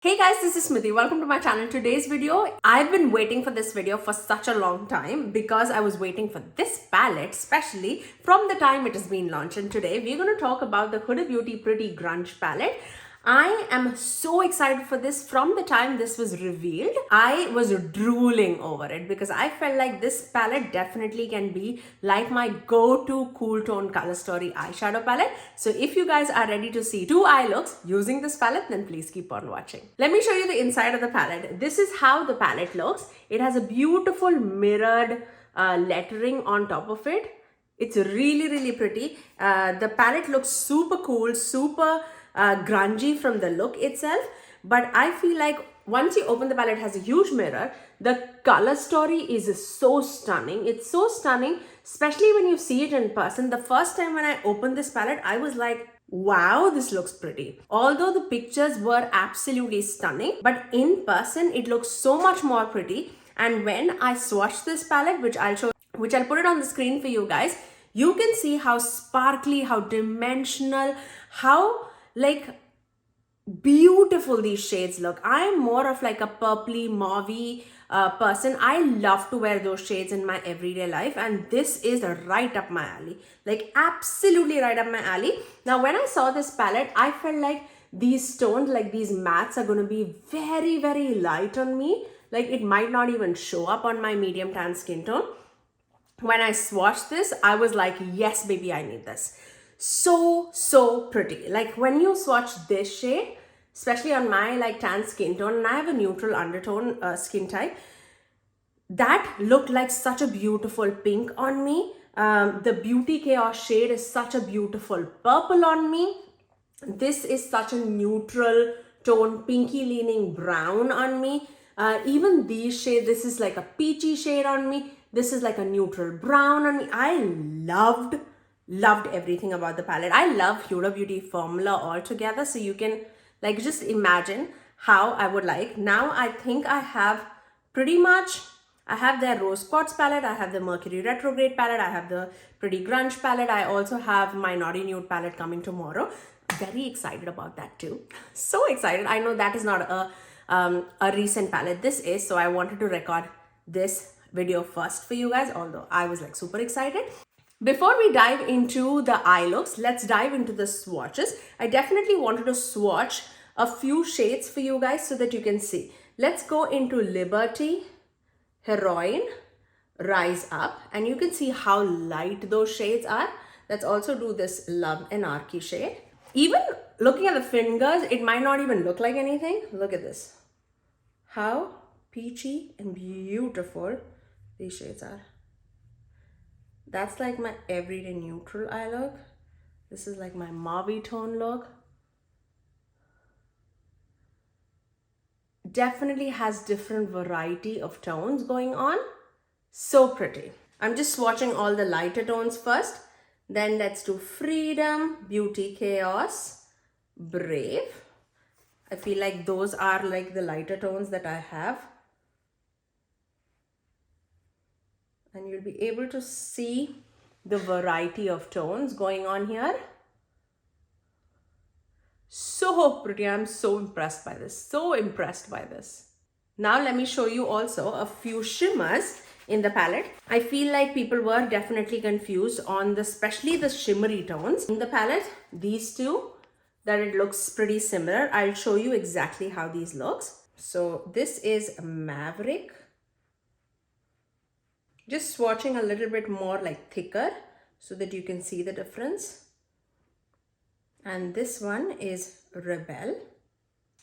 Hey guys, this is Smithy. Welcome to my channel. Today's video, I've been waiting for this video for such a long time because I was waiting for this palette, especially from the time it has been launched. And today we're going to talk about the Huda Beauty Pretty Grunge palette. I am so excited for this. From the time this was revealed, I was drooling over it because I felt like this palette definitely can be like my go-to cool tone color story eyeshadow palette. So if you guys are ready to see two eye looks using this palette, then please keep on watching. Let me show you the inside of the palette. This is how the palette looks. It has a beautiful mirrored lettering on top of it. It's really pretty. The palette looks super cool, super grungy from the look itself, but I feel like once you open the palette, it has a huge mirror. The color story is so stunning. It's so stunning, especially when you see it in person. The first time when I opened this palette, I was like, wow, this looks pretty. Although the pictures were absolutely stunning, but in person, it looks so much more pretty. And when I swatch this palette, which I'll put it on the screen for you guys, you can see how sparkly, how dimensional, how like beautiful these shades look. I am more of like a purpley mauvey person. I love to wear those shades in my everyday life, and this is right up my alley, like absolutely right up my alley. Now when I saw this palette, I felt like these tones, like these mattes, are going to be very light on me. Like it might not even show up on my medium tan skin tone. When I swatched this, I was like, yes baby, I need this. So pretty. Like when you swatch this shade, especially on my like tan skin tone, and I have a neutral undertone skin type, that looked like such a beautiful pink on me. The Beauty Chaos shade is such a beautiful purple on me. This is such a neutral tone, pinky leaning brown on me. Even these shades, this is like a peachy shade on me. This is like a neutral brown on me. I loved everything about the palette. I love Huda Beauty formula altogether. So you can like just imagine how I would like. Now I think I have pretty much, I have their Rose Quartz palette, I have the Mercury Retrograde palette, I have the Pretty Grunge palette, I also have my Naughty Nude palette coming tomorrow. Very excited about that too. So excited. I know that is not a recent palette. This is, so I wanted to record this video first for you guys, although I was like super excited. Before we dive into the eye looks, let's dive into the swatches. I definitely wanted to swatch a few shades for you guys so that you can see. Let's go into Liberty, Heroine, Rise Up, and you can see how light those shades are. Let's also do this Love Anarchy shade. Even looking at the fingers, it might not even look like anything. Look at this. How peachy and beautiful these shades are. That's like my everyday neutral eye look. This is like my mauve tone look. Definitely has different variety of tones going on. So pretty. I'm just swatching all the lighter tones first. Then let's do Freedom, Beauty Chaos, Brave. I feel like those are like the lighter tones that I have. And you'll be able to see the variety of tones going on here. So pretty. I'm so impressed by this. So impressed by this. Now let me show you also a few shimmers in the palette. I feel like people were definitely confused on the, especially the shimmery tones in the palette. These two, that it looks pretty similar. I'll show you exactly how these looks. So this is Maverick. Just swatching a little bit more like thicker so that you can see the difference. And this one is Rebel.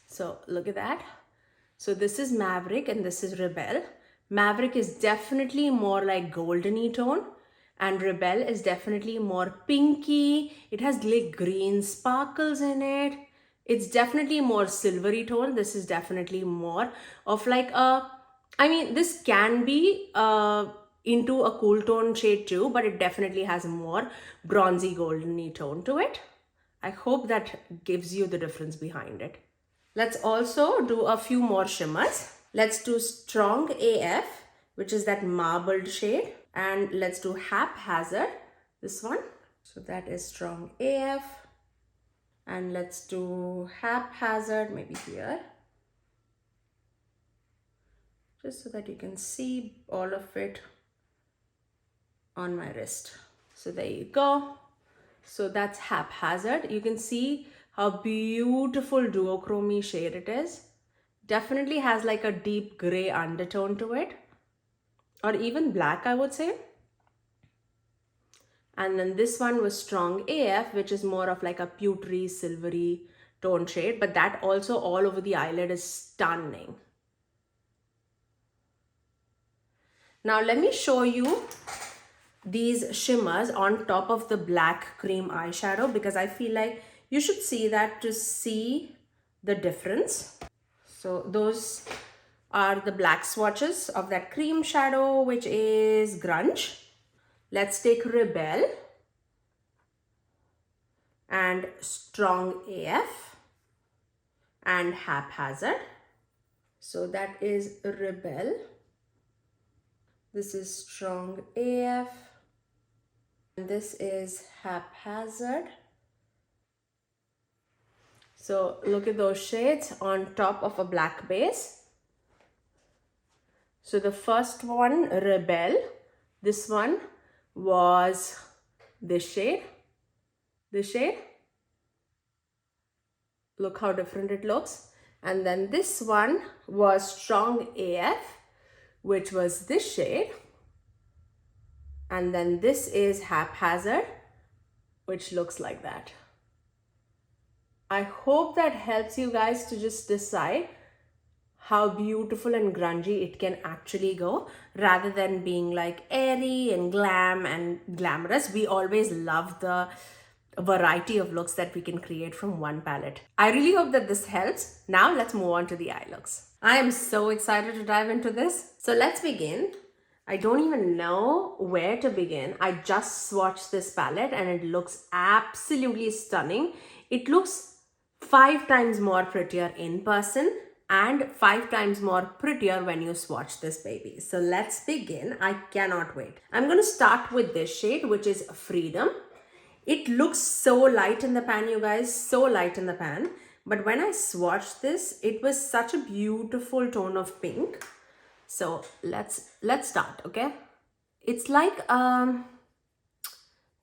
So look at that. So this is Maverick and this is Rebel. Maverick is definitely more like goldeny tone and Rebel is definitely more pinky. It has like green sparkles in it. It's definitely more silvery tone. This is definitely more of like a, I mean, this can be into a cool tone shade too, but it definitely has a more bronzy goldeny tone to it. I hope that gives you the difference behind it. Let's also do a few more shimmers. Let's do Strong AF, which is that marbled shade. And let's do Haphazard, this one. So that is Strong AF. And let's do Haphazard, maybe here. just so that you can see all of it on my wrist. So there you go. So that's Haphazard. You can see how beautiful duochrome shade it is. Definitely has like a deep gray undertone to it, or even black, I would say. And then this one was Strong AF, which is more of like a pewtery, silvery tone shade, but that also all over the eyelid is stunning. Now let me show you these shimmers on top of the black cream eyeshadow, because I feel like you should see that to see the difference. So those are the black swatches of that cream shadow, which is Grunge. Let's take Rebel and Strong AF and Haphazard. So that is Rebel. This is Strong AF. And this is Haphazard. So look at those shades on top of a black base. So the first one, Rebel, this one was this shade. Look how different it looks. And then this one was Strong AF, which was this shade. And then this is Haphazard, which looks like that. I hope that helps you guys to just decide how beautiful and grungy it can actually go, rather than being like airy and glam and glamorous. We always love the variety of looks that we can create from one palette. I really hope that this helps. Now let's move on to the eye looks. I am so excited to dive into this. So let's begin. I don't even know where to begin. I just swatched this palette and it looks absolutely stunning. It looks 5 times more prettier in person and 5 times more prettier when you swatch this baby. So let's begin. I cannot wait. I'm going to start with this shade, which is Freedom. It looks so light in the pan, you guys, so light in the pan. But when I swatched this, it was such a beautiful tone of pink. So let's start, okay? It's like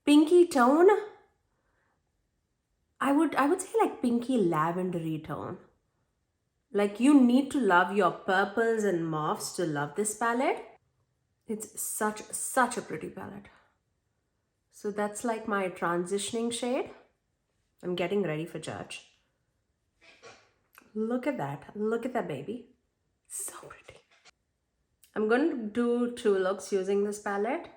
pinky tone. I would say like pinky lavendery tone. Like you need to love your purples and mauves to love this palette. It's such a pretty palette. So that's like my transitioning shade. I'm getting ready for church. Look at that baby. So pretty. I'm going to do 2 looks using this palette.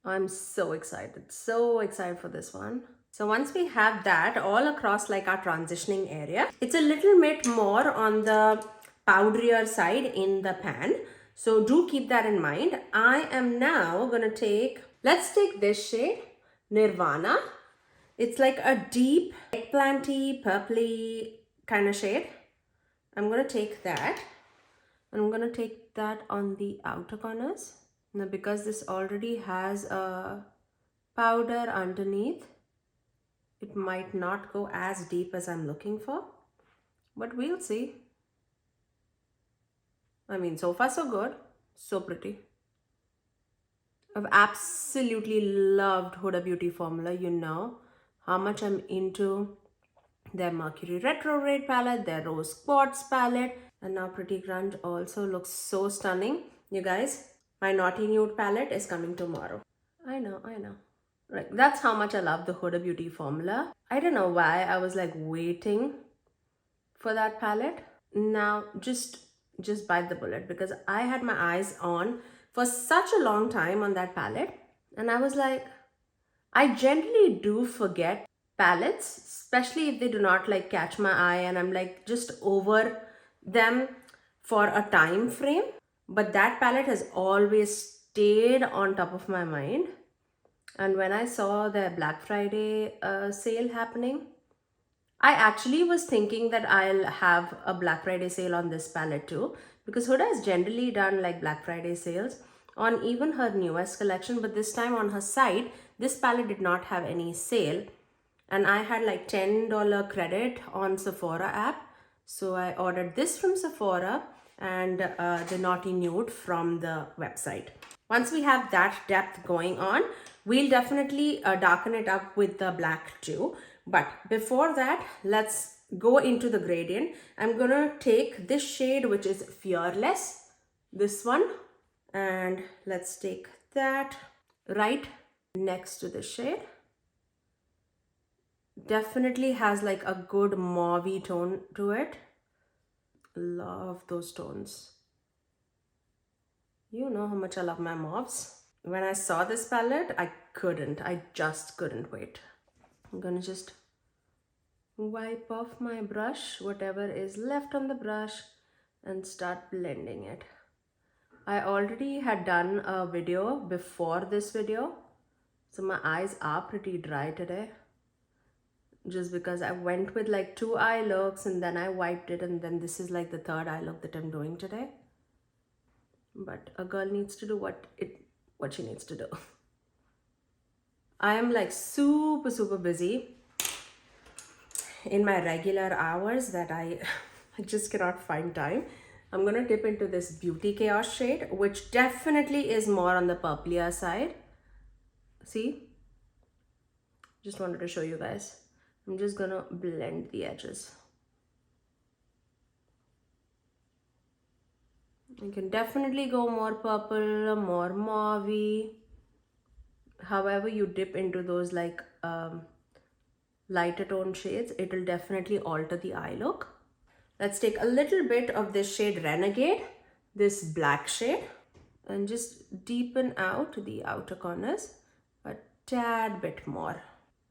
I'm so excited for this one. So once we have that all across like our transitioning area, it's a little bit more on the powderier side in the pan. So do keep that in mind. I am now going to let's take this shade, Nirvana. It's like a deep eggplanty, purpley kind of shade. I'm going to take that. I'm going to take that on the outer corners. Now because this already has a powder underneath, it might not go as deep as I'm looking for, but we'll see. I mean, so far so good. So pretty. I've absolutely loved Huda Beauty formula. You know how much I'm into their Mercury Retrograde palette, their Rose Quartz palette, and now Pretty Grunge also looks so stunning. You guys, my Naughty Nude palette is coming tomorrow. I know. Right, that's how much I love the Huda Beauty formula. I don't know why I was like waiting for that palette. Now just bite the bullet, because I had my eyes on for such a long time on that palette, and I was like, I generally do forget palettes, especially if they do not like catch my eye and I'm like just over them for a time frame. But that palette has always stayed on top of my mind. And when I saw the Black Friday sale happening, I actually was thinking that I'll have a Black Friday sale on this palette too, because Huda has generally done like Black Friday sales on even her newest collection, but this time on her site, this palette did not have any sale. And I had like $10 credit on Sephora app. So I ordered this from Sephora and the Naughty Nude from the website. Once we have that depth going on, we'll definitely darken it up with the black too. But before that, let's go into the gradient. I'm gonna take this shade, which is Fearless, this one, and let's take that right next to the shade. Definitely has like a good mauvey tone to it. Love those tones. You know how much I love my mauves. When I saw this palette, I just couldn't wait. I'm gonna just wipe off my brush, whatever is left on the brush, and start blending it. I already had done a video before this video, so my eyes are pretty dry today. Just because I went with like 2 eye looks and then I wiped it, and then this is like the 3rd eye look that I'm doing today. But a girl needs to do what she needs to do. I am like super busy in my regular hours that I just cannot find time. I'm gonna dip into this Beauty Chaos shade, which definitely is more on the purplier side. See? Just wanted to show you guys. I'm just gonna blend the edges. You can definitely go more purple, more mauve. However you dip into those like lighter tone shades, it will definitely alter the eye look. Let's take a little bit of this shade Renegade, this black shade, and just deepen out the outer corners a tad bit more,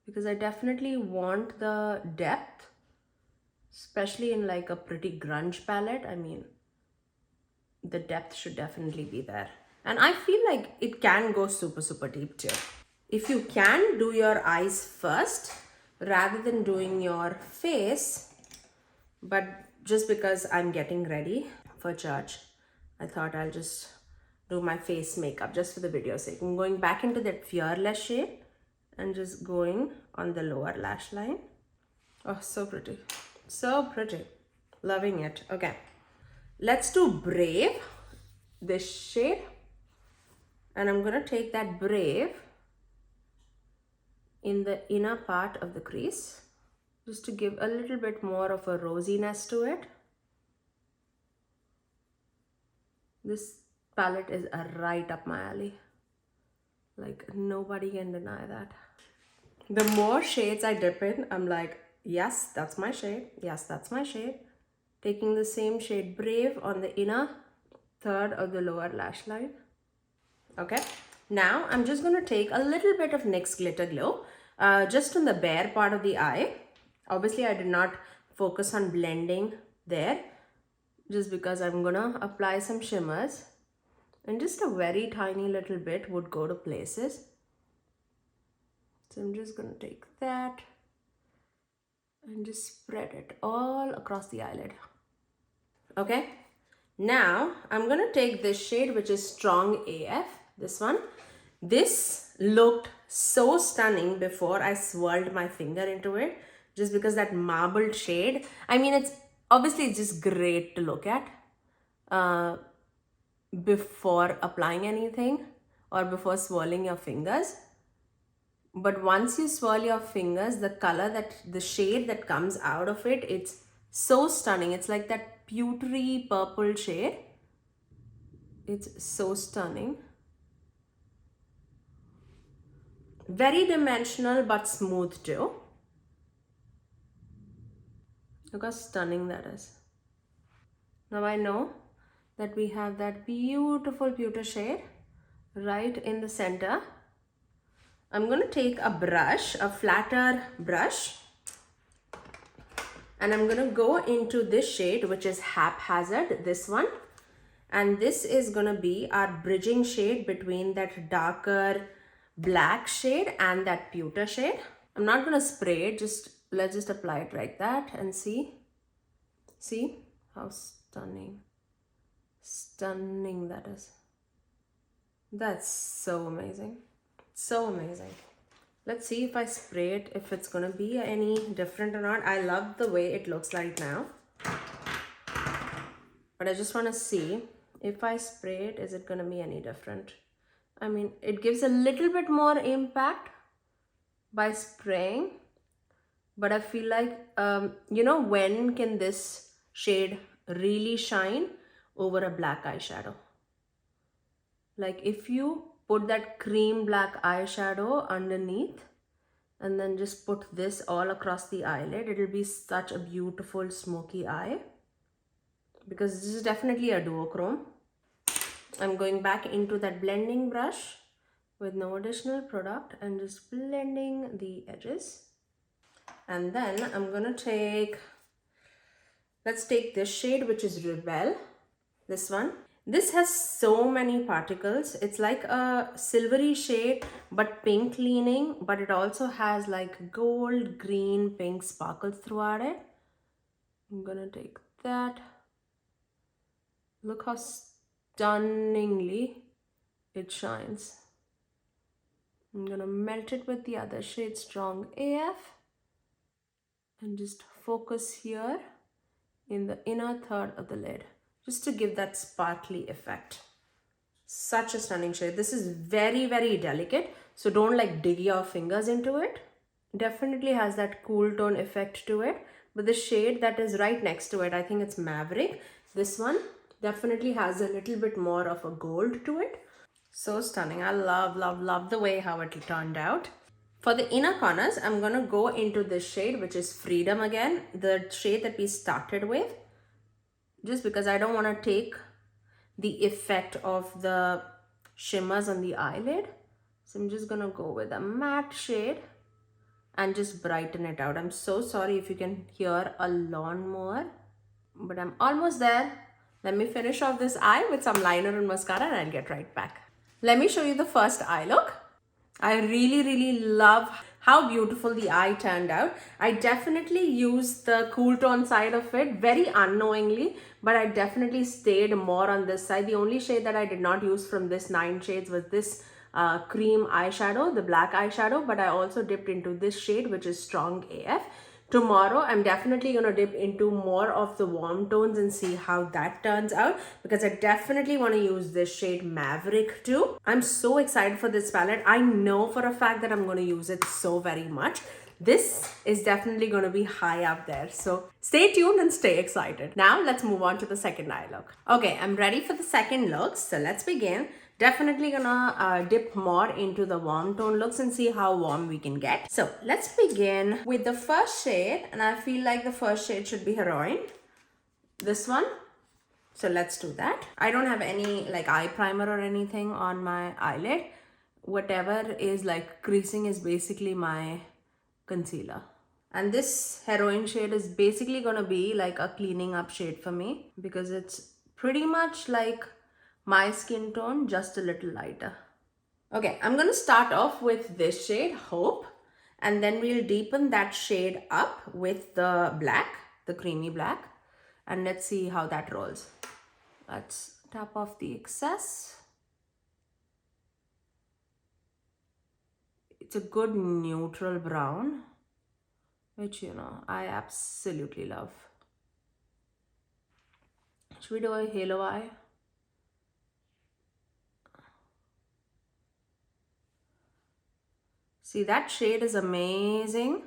because I definitely want the depth, especially in like a pretty grunge palette. I mean, the depth should definitely be there. And I feel like it can go super deep too. If you can, do your eyes first rather than doing your face. But just because I'm getting ready for church, I thought I'll just do my face makeup just for the video's sake. I'm going back into that Fearless shade and just going on the lower lash line. Oh, so pretty. So pretty. Loving it. Okay. Let's do Brave, this shade. And I'm gonna take that Brave in the inner part of the crease, just to give a little bit more of a rosiness to it. This palette is right up my alley. Like, nobody can deny that. The more shades I dip in, I'm like, yes, that's my shade. Yes, that's my shade. Taking the same shade Brave on the inner third of the lower lash line. Okay, now I'm just going to take a little bit of NYX Glitter Glow just on the bare part of the eye. Obviously, I did not focus on blending there, just because I'm going to apply some shimmers, and just a very tiny little bit would go to places. So I'm just going to take that and just spread it all across the eyelid. Okay, now I'm going to take this shade, which is Strong AF. This one. This looked so stunning before I swirled my finger into it, just because that marbled shade, I mean, it's obviously just great to look at before applying anything or before swirling your fingers. But once you swirl your fingers, the shade that comes out of it, it's so stunning. It's like that pewtery purple shade. It's so stunning. Very dimensional but smooth too. Look how stunning that is. Now I know that we have that beautiful pewter shade right in the center. I'm going to take a brush, a flatter brush, and I'm going to go into this shade, which is Haphazard, this one. And this is going to be our bridging shade between that darker black shade and that pewter shade. I'm not going to spray it, let's just apply it like that and see how stunning that is. That's so amazing, so amazing. Let's see if I spray it, if it's going to be any different or not. I love the way it looks right now. but I just want to see if I spray it, is it going to be any different? I mean, it gives a little bit more impact by spraying, but I feel like, you know, when can this shade really shine over a black eyeshadow? Like if you put that cream black eyeshadow underneath and then just put this all across the eyelid, it'll be such a beautiful smoky eye, because this is definitely a duochrome. I'm going back into that blending brush with no additional product and just blending the edges. And then I'm gonna take, let's take this shade, which is Rebel, this one. This has so many particles. It's like a silvery shade, but pink leaning, but it also has like gold, green, pink sparkles throughout it. I'm gonna take that. Look how stunningly it shines. I'm gonna melt it with the other shade, Strong AF, and just focus here in the inner third of the lid, just to give that sparkly effect. Such a stunning shade. This is very, very delicate, so don't like dig your fingers into it. Definitely has that cool tone effect to it, but the shade that is right next to it, I think it's Maverick. This one definitely has a little bit more of a gold to it. So stunning. I love the way how it turned out. For the inner corners, I'm gonna go into this shade, which is Freedom again, the shade that we started with, just because I don't want to take the effect of the shimmers on the eyelid. So I'm just gonna go with a matte shade and just brighten it out. I'm so sorry if you can hear a lawnmower, but I'm almost there. Let me finish off this eye with some liner and mascara and I'll get right back. Let me show you the first eye look. I really love how beautiful the eye turned out. I definitely used the cool tone side of it very unknowingly, but I definitely stayed more on this side. The only shade that I did not use from this 9 shades was this cream eyeshadow, the black eyeshadow, but I also dipped into this shade, which is Strong AF. Tomorrow, I'm definitely going to dip into more of the warm tones and see how that turns out, because I definitely want to use this shade Maverick too. I'm so excited for this palette. I know for a fact that I'm going to use it so very much. This is definitely going to be high up there. So stay tuned and stay excited. Now let's move on to the second eye look. Okay, I'm ready for the second look. So let's begin. Definitely gonna dip more into the warm tone looks and see how warm we can get. So let's begin with the first shade, and I feel like the first shade should be Heroine. This one. So let's do that. I don't have any like eye primer or anything on my eyelid. Whatever is like creasing is basically my concealer. And this Heroine shade is basically gonna be like a cleaning up shade for me, because it's pretty much like my skin tone, just a little lighter. Okay, I'm gonna start off with this shade, Hope, and then we'll deepen that shade up with the black, the creamy black, and let's see how that rolls. Let's tap off the excess. It's a good neutral brown, which, you know, I absolutely love. Should we do a halo eye? See, that shade is amazing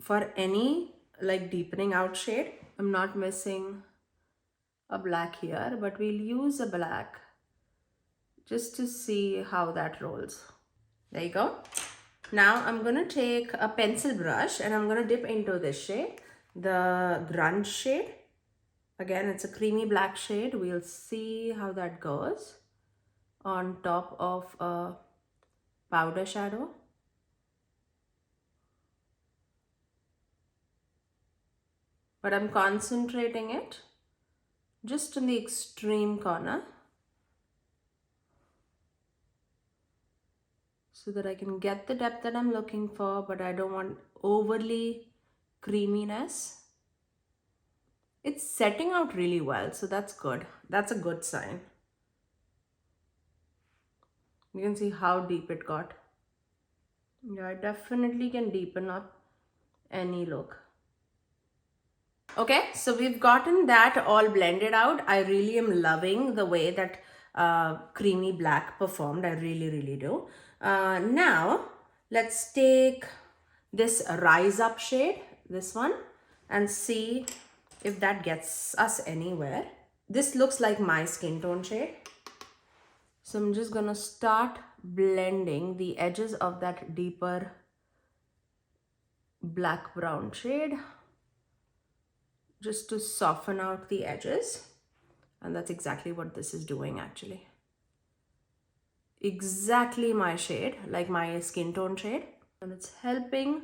for any like deepening out shade. I'm not missing a black here, but we'll use a black just to see how that rolls. There you go. Now I'm gonna take a pencil brush and I'm gonna dip into this shade, the Grunge shade. Again, it's a creamy black shade. We'll see how that goes on top of a powder shadow. But I'm concentrating it just in the extreme corner so that I can get the depth that I'm looking for, but I don't want overly creaminess. It's setting out really well, so that's good. That's a good sign. You can see how deep it got. Yeah, I definitely can deepen up any look. Okay, so we've gotten that all blended out. I really am loving the way that creamy black performed. I really do. Now, let's take this Rise Up shade, this one, and see if that gets us anywhere. This looks like my skin tone shade. So I'm just gonna start blending the edges of that deeper black brown shade just to soften out the edges. And that's exactly what this is doing actually. Exactly my shade, like my skin tone shade. And it's helping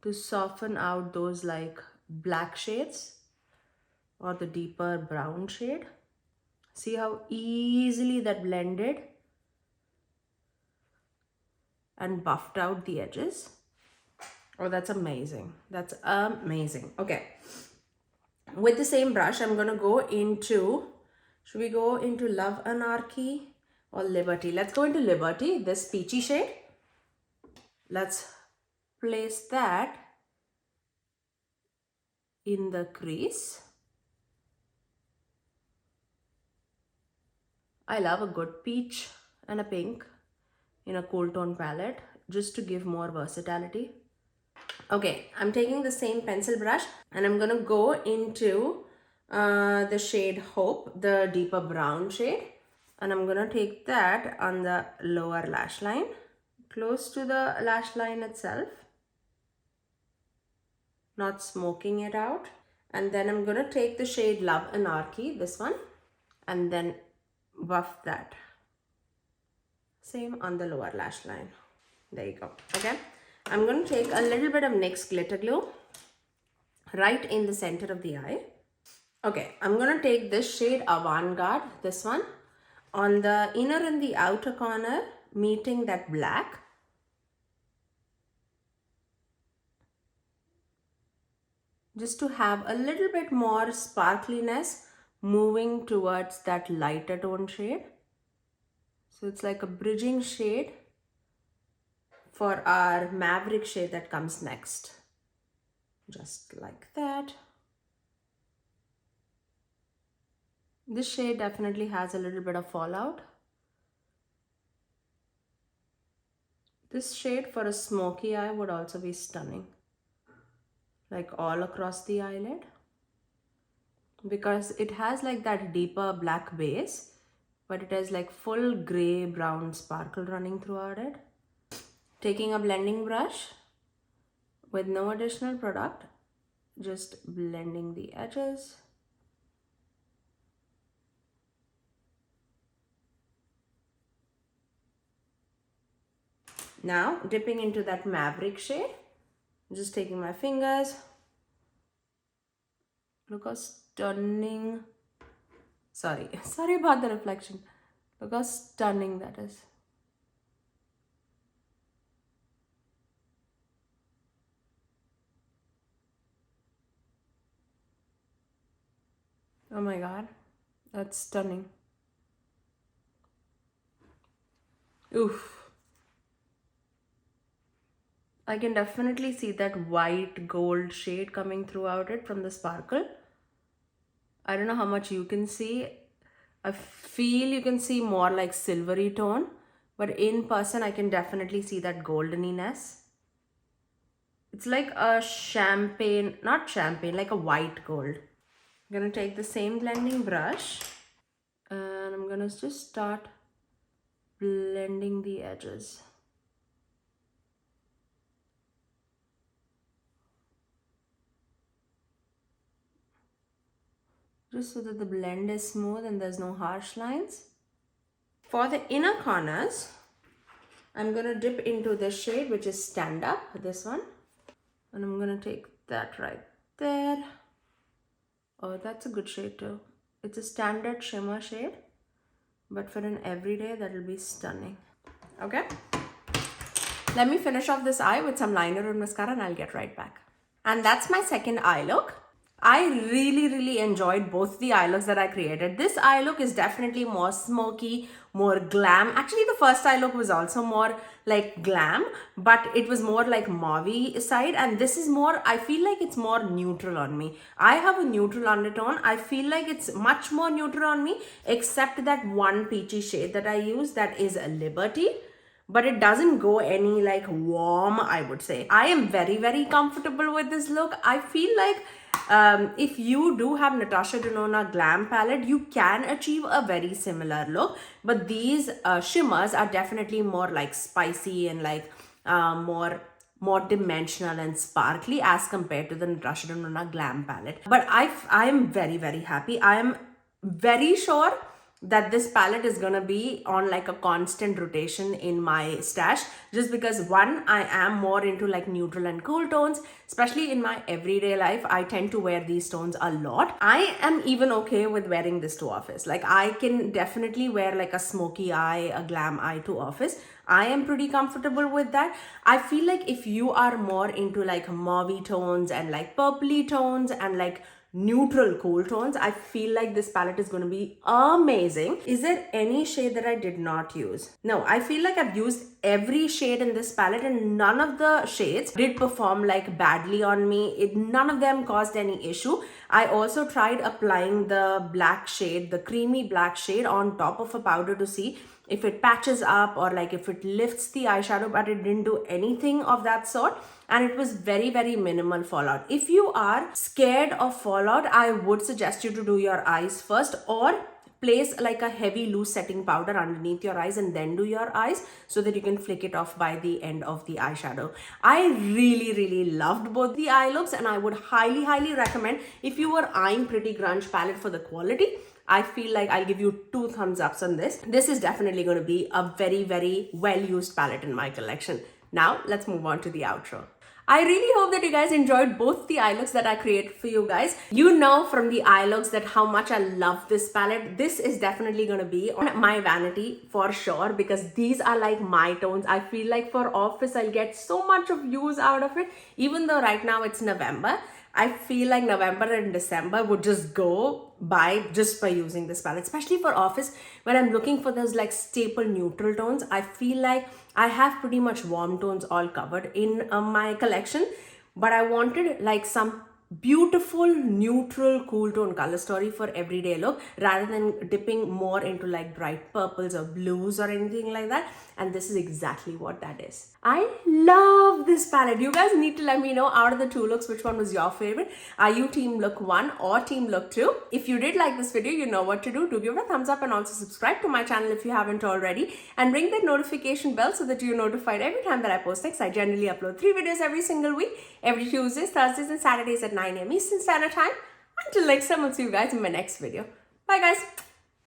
to soften out those like black shades or the deeper brown shade. See how easily that blended and buffed out the edges. Oh, that's amazing. That's amazing. Okay. With the same brush, I'm going to go into, should we go into Love Anarchy or Liberty? Let's go into Liberty, this peachy shade. Let's place that in the crease. I love a good peach and a pink in a cool tone palette just to give more versatility. Okay, I'm taking the same pencil brush and I'm gonna go into the shade Hope, the deeper brown shade, and I'm gonna take that on the lower lash line, close to the lash line itself, not smoking it out. And then I'm gonna take the shade Love Anarchy, this one, and then buff that. Same on the lower lash line. There you go. Okay. I'm going to take a little bit of NYX Glitter Glue right in the center of the eye. Okay. I'm going to take this shade Avant-Garde, this one, on the inner and the outer corner, meeting that black. Just to have a little bit more sparkliness moving towards that lighter tone shade. So it's like a bridging shade for our Maverick shade that comes next. Just like that. This shade definitely has a little bit of fallout. This shade for a smoky eye would also be stunning. Like all across the eyelid. Because it has like that deeper black base, but it has like full gray brown sparkle running throughout it. Taking a blending brush with no additional product, just blending the edges. Now dipping into that Maverick shade, just taking my fingers. Look how stunning. Sorry about the reflection. Look how stunning that is. Oh my god, that's stunning. Oof. I can definitely see that white gold shade coming throughout it from the sparkle. I don't know how much you can see. I feel you can see more like silvery tone, but in person I can definitely see that goldeniness. It's like a champagne, not champagne, like a white gold. I'm gonna take the same blending brush and I'm gonna just start blending the edges. Just so that the blend is smooth and there's no harsh lines. For the inner corners, I'm gonna dip into this shade, which is Stand Up, this one. And I'm gonna take that right there. Oh, that's a good shade too. It's a standard shimmer shade, but for an everyday, that'll be stunning. Okay. Let me finish off this eye with some liner and mascara and I'll get right back. And that's my second eye look. I really enjoyed both the eye looks that I created. This eye look is definitely more smoky, more glam. Actually, the first eye look was also more like glam, but it was more like mauve side, and this is more, I feel like it's more neutral on me. I have a neutral undertone. I feel like it's much more neutral on me, except that one peachy shade that I use, that is a Liberty, but it doesn't go any like warm, I would say. I am very comfortable with this look. I feel like if you do have Natasha Denona glam palette, you can achieve a very similar look, but these shimmers are definitely more like spicy and like more dimensional and sparkly as compared to the Natasha Denona glam palette. But I am very happy. I am very sure that this palette is gonna be on like a constant rotation in my stash, just because one, I am more into like neutral and cool tones, especially in my everyday life. I tend to wear these tones a lot. I am even okay with wearing this to office. Like I can definitely wear like a smoky eye, a glam eye to office. I am pretty comfortable with that. I feel like if you are more into like mauve tones and like purpley tones and like neutral cool tones, I feel like this palette is going to be amazing. Is there any shade that I did not use? No, I feel like I've used every shade in this palette and none of the shades did perform like badly on me. None of them caused any issue. I also tried applying the black shade, the creamy black shade on top of a powder to see if it patches up or like if it lifts the eyeshadow, but it didn't do anything of that sort, and it was very minimal fallout. If you are scared of fallout, I would suggest you to do your eyes first, or place like a heavy loose setting powder underneath your eyes and then do your eyes, so that you can flick it off by the end of the eyeshadow. I really loved both the eye looks, and I would highly recommend, if you were eyeing Pretty Grunge palette for the quality, I feel like I'll give you 2 thumbs ups on this. This is definitely going to be a very well used palette in my collection. Now let's move on to the outro. I really hope that you guys enjoyed both the eye looks that I created for you guys. You know from the eye looks that how much I love this palette. This is definitely going to be on my vanity for sure, because these are like my tones. I feel like for office I'll get so much of use out of it. Even though right now it's November, I feel like November and December would just go by just by using this palette, especially for office when I'm looking for those like staple neutral tones. I feel like I have pretty much warm tones all covered in my collection, but I wanted like some beautiful neutral cool tone color story for everyday look, rather than dipping more into like bright purples or blues or anything like that. And this is exactly what that is. I love this palette. You guys need to let me know, out of the 2 looks, which one was your favorite. Are you team look 1 or team look 2? If you did like this video, you know what to do. Do give it a thumbs up and also subscribe to my channel if you haven't already, and ring that notification bell so that you're notified every time that I post next. I generally upload 3 videos every single week, every Tuesdays, Thursdays and Saturdays at 9 AM Eastern Standard Time. Until next time, I'll see you guys in my next video. Bye guys.